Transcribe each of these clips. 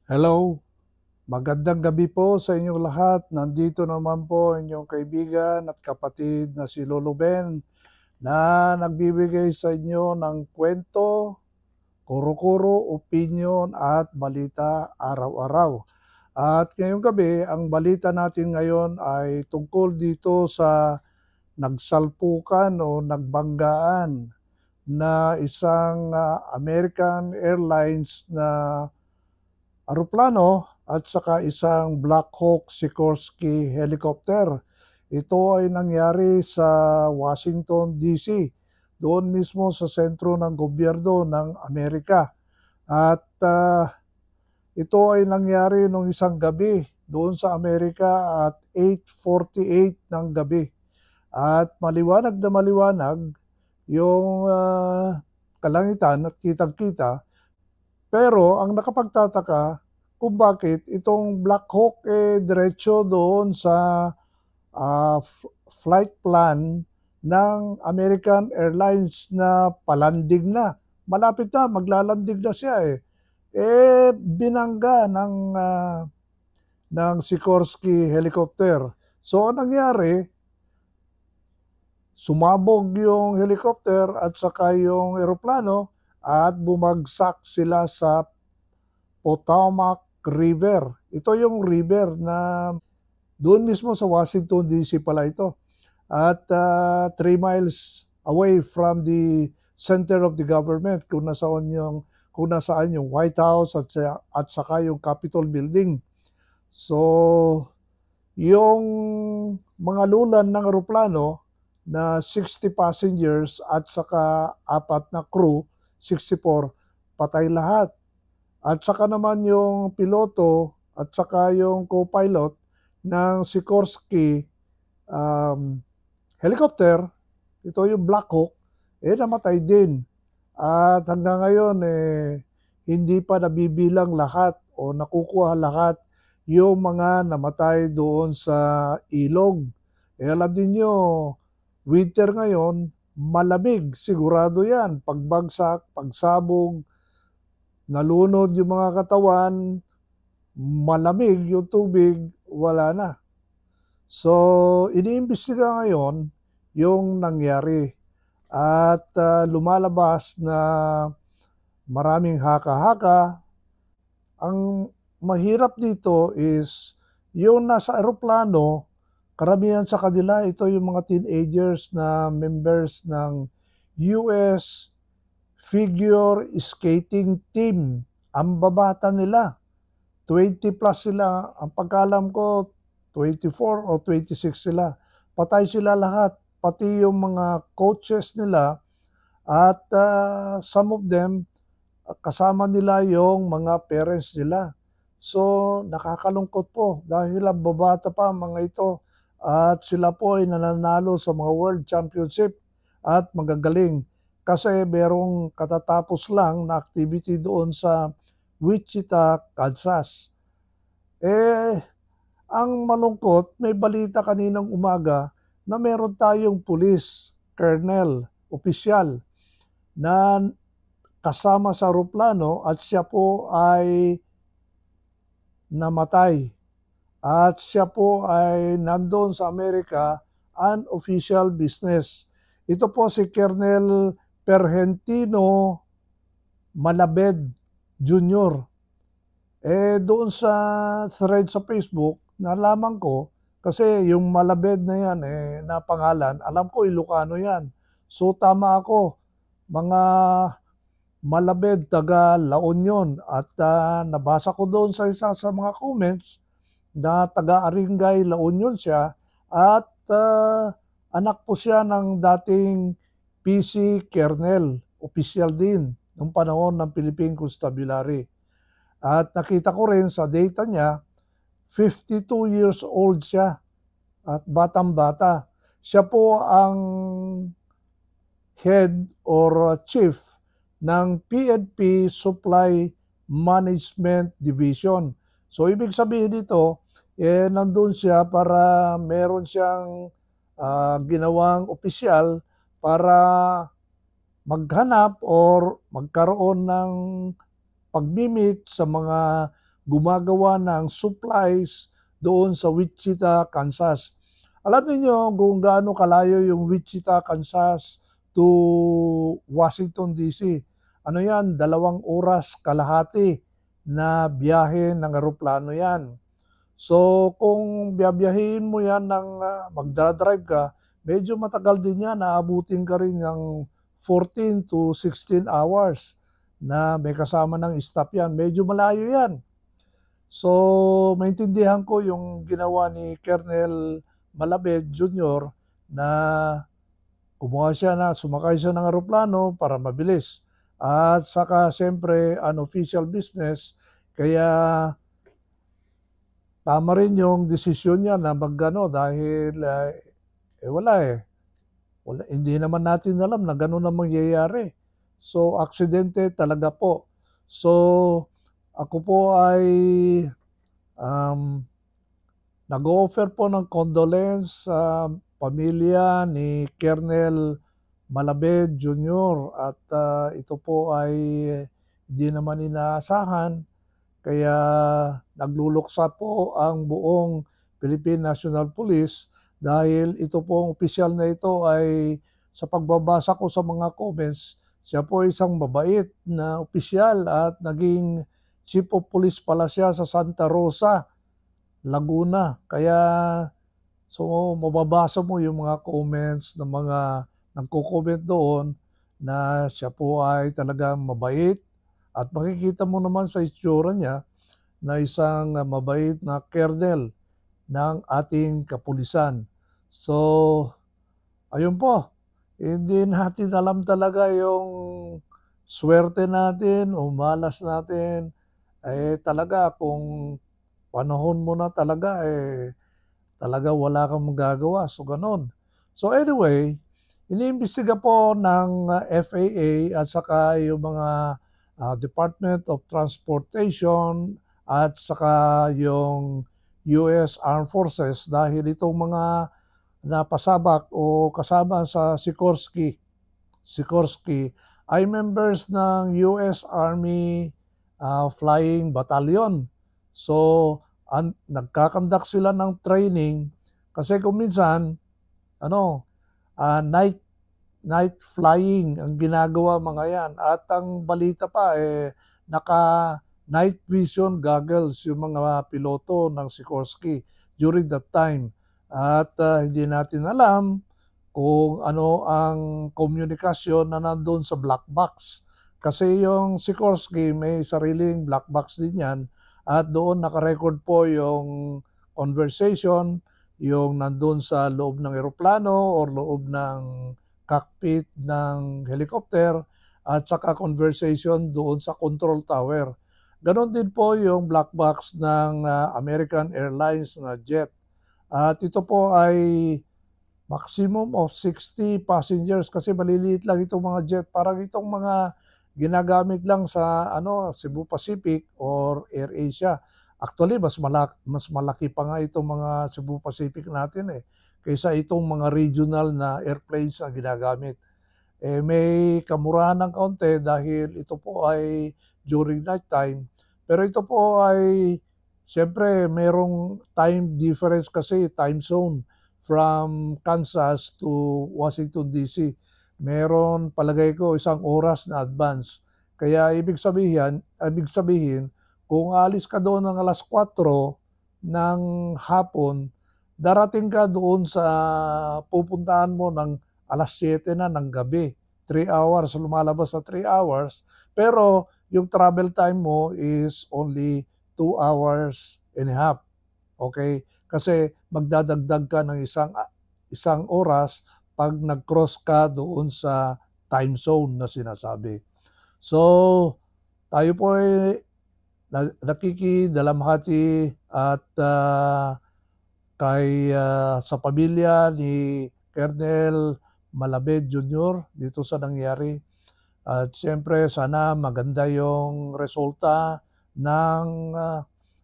Hello, magandang gabi po sa inyong lahat. Nandito naman po inyong kaibigan at kapatid na si Lolo Ben na nagbibigay sa inyo ng kwento, kuro-kuro, opinion at balita araw-araw. At ngayong gabi, ang balita natin ngayon ay tungkol dito sa nagsalpukan o nagbanggaan na isang American Airlines na aeroplano at saka isang Black Hawk Sikorsky helicopter. Ito ay nangyari sa Washington, D.C., doon mismo sa sentro ng gobyerno ng Amerika. At ito ay nangyari nung isang gabi doon sa Amerika at 8:48 ng gabi. At maliwanag na maliwanag yung kalangitan at kitang-kita, pero ang nakapagtataka kung bakit itong Black Hawk, diretso doon sa, flight plan ng American Airlines na palanding na. Malapit na, maglalanding na siya, eh. Binangga ng Sikorsky helicopter. So, anong nangyari, sumabog yung helicopter at saka yung eroplano at bumagsak sila sa Potomac River. Ito yung river na doon mismo sa Washington, D.C. pala ito. At 3 miles away from the center of the government kung nasaan yung White House at saka yung Capitol Building. So, yung mga lulan ng eroplano na 60 passengers at saka 4 na crew, 64, patay lahat. At saka naman yung piloto at saka yung co-pilot ng Sikorsky helicopter, ito yung Black Hawk, namatay din. At hanggang ngayon, hindi pa nabibilang lahat o nakukuha lahat yung mga namatay doon sa ilog. Alam niyo, winter ngayon, malamig, sigurado yan. Pagbagsak, pagsabog, nalunod yung mga katawan, malamig yung tubig, wala na. So, iniimbestiga ngayon yung nangyari at lumalabas na maraming haka-haka. Ang mahirap dito is yung nasa eroplano, karamihan sa kanila, ito yung mga teenagers na members ng US figure skating team. Ang babata nila, 20 plus sila. Ang pagkalam ko, 24 o 26 sila. Patay sila lahat, pati yung mga coaches nila at some of them, kasama nila yung mga parents nila. So, nakakalungkot po dahil ang babata pa ang mga ito at sila po ay nananalo sa mga World Championship at magagaling kasi merong katatapos lang na activity doon sa Wichita, Kansas. Ang malungkot, may balita kaninang umaga na meron tayong pulis, colonel, opisyal na kasama sa eroplano at siya po ay namatay. At siya po ay nandun sa Amerika on official business. Ito po si Colonel Pergentino Malabed Jr. Doon sa thread sa Facebook, nalaman ko, kasi yung Malabed na yan, na pangalan, alam ko Ilocano yan. So tama ako, mga Malabed, taga La Union. At nabasa ko doon sa isa sa mga comments na taga Aringay, La Union siya. At anak po siya ng dating PC Colonel, official din, nung panahon ng Philippine Constabulary. At nakita ko rin sa data niya, 52 years old siya at batang-bata. Siya po ang head or chief ng PNP Supply Management Division. So ibig sabihin dito, nandun siya para meron siyang ginawang opisyal para maghanap or magkaroon ng pag-meet sa mga gumagawa ng supplies doon sa Wichita, Kansas. Alam niyo kung gaano kalayo yung Wichita, Kansas to Washington DC. Ano yan, 2 oras kalahati na biyahe ng eroplano yan. So kung biyabiyahin mo yan ng magdadrive ka, medyo matagal din yan, naabutin ka rin ng 14 to 16 hours na may kasama ng stop yan. Medyo malayo yan. So maintindihan ko yung ginawa ni Colonel Malabed Jr. na sumakay siya ng eroplano para mabilis. At saka siyempre unofficial business, kaya tama rin yung desisyon niya na magano dahil wala eh. Wala, hindi naman natin alam na gano'n ang mangyayari. So aksidente talaga po. So ako po ay nag-offer po ng condolence sa pamilya ni Colonel Malabed Jr. At ito po ay hindi naman inaasahan, kaya nagluluksa po ang buong Philippine National Police dahil ito pong opisyal na ito ay sa pagbabasa ko sa mga comments, siya po isang mabait na opisyal at naging Chief of Police pala siya sa Santa Rosa, Laguna. Kaya so mababasa mo yung mga comments ng mga nagko-comment doon na siya po ay talagang mabait at makikita mo naman sa itsura niya na isang mabait na kernel ng ating kapulisan. So ayun po, hindi natin alam talaga yung swerte natin o malas natin. Talaga kung panahon mo na talaga talaga wala kang magagawa. So ganon. So anyway, iniimbestiga po ng FAA at saka yung mga Department of Transportation at saka yung US Armed Forces dahil itong mga napasabak o kasama sa Sikorsky ay members ng US Army Flying Battalion. So nagkakandak sila ng training kasi kung minsan night flying ang ginagawa mga yan. At ang balita pa naka night vision goggles yung mga piloto ng Sikorsky during that time. At hindi natin alam kung ano ang komunikasyon na nandun sa black box. Kasi yung Sikorsky may sariling black box din yan at doon nakarecord po yung conversation, yung nandun sa loob ng eroplano or loob ng cockpit ng helicopter at saka conversation doon sa control tower. Ganon din po yung black box ng American Airlines na jet. At ito po ay maximum of 60 passengers kasi maliliit lang itong mga jet. Parang itong mga ginagamit lang sa Cebu Pacific or AirAsia. Actually, mas malaki pa nga itong mga Cebu Pacific natin kaysa itong mga regional na airplanes na ginagamit. May kamurahan ng kaunti dahil ito po ay during night time. Pero ito po ay, siyempre, merong time difference kasi, time zone from Kansas to Washington DC. Meron palagay ko 1 oras na advance. Kaya ibig sabihin kung alis ka doon ng alas 4 ng hapon, darating ka doon sa pupuntahan mo ng alas 7 na ng gabi. 3 hours, lumalabas sa 3 hours. Pero yung travel time mo is only 2 hours and a half. Okay? Kasi magdadagdag ka ng isang oras pag nag-cross ka doon sa time zone na sinasabi. So, tayo po ay nakikidalamhati at sa pamilya ni Colonel Malabed Jr. dito sa nangyari. At siyempre sana maganda yung resulta ng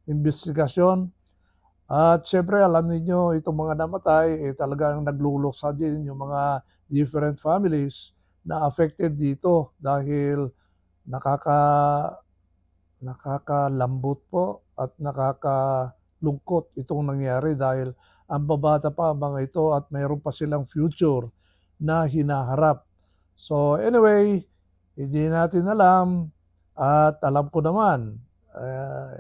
investigasyon. At siyempre alam niyo itong mga namatay talagang nagluluksa din yung mga different families na affected dito dahil Nakakalambot po at nakakalungkot itong nangyari dahil ang babata pa ang mga ito at mayroon pa silang future na hinaharap. So anyway, hindi natin alam at alam ko naman,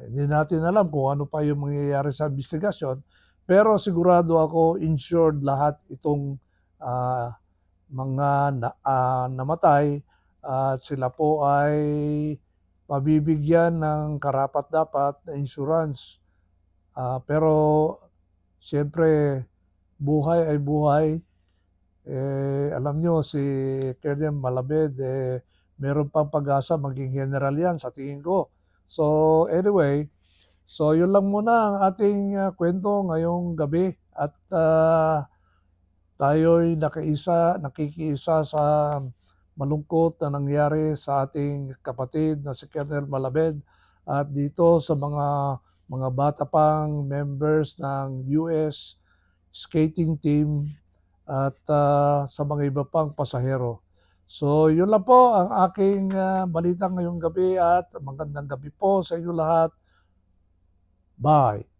hindi natin alam kung ano pa yung mangyayari sa investigasyon, pero sigurado ako insured lahat itong ah, mga namatay at sila po ay mabibigyan ng karapat-dapat na insurance. Pero siyempre, buhay ay buhay. Alam nyo, si Colonel Malabed, meron pang pag-asa maging general yan sa tingin ko. So anyway, so yun lang muna ang ating kwento ngayong gabi at tayo'y nakikiisa sa malungkot na nangyari sa ating kapatid na si Colonel Malabed at dito sa mga bata pang members ng US skating team at sa mga iba pang pasahero. So yun lang po ang aking balita ngayong gabi at magandang gabi po sa inyo lahat. Bye!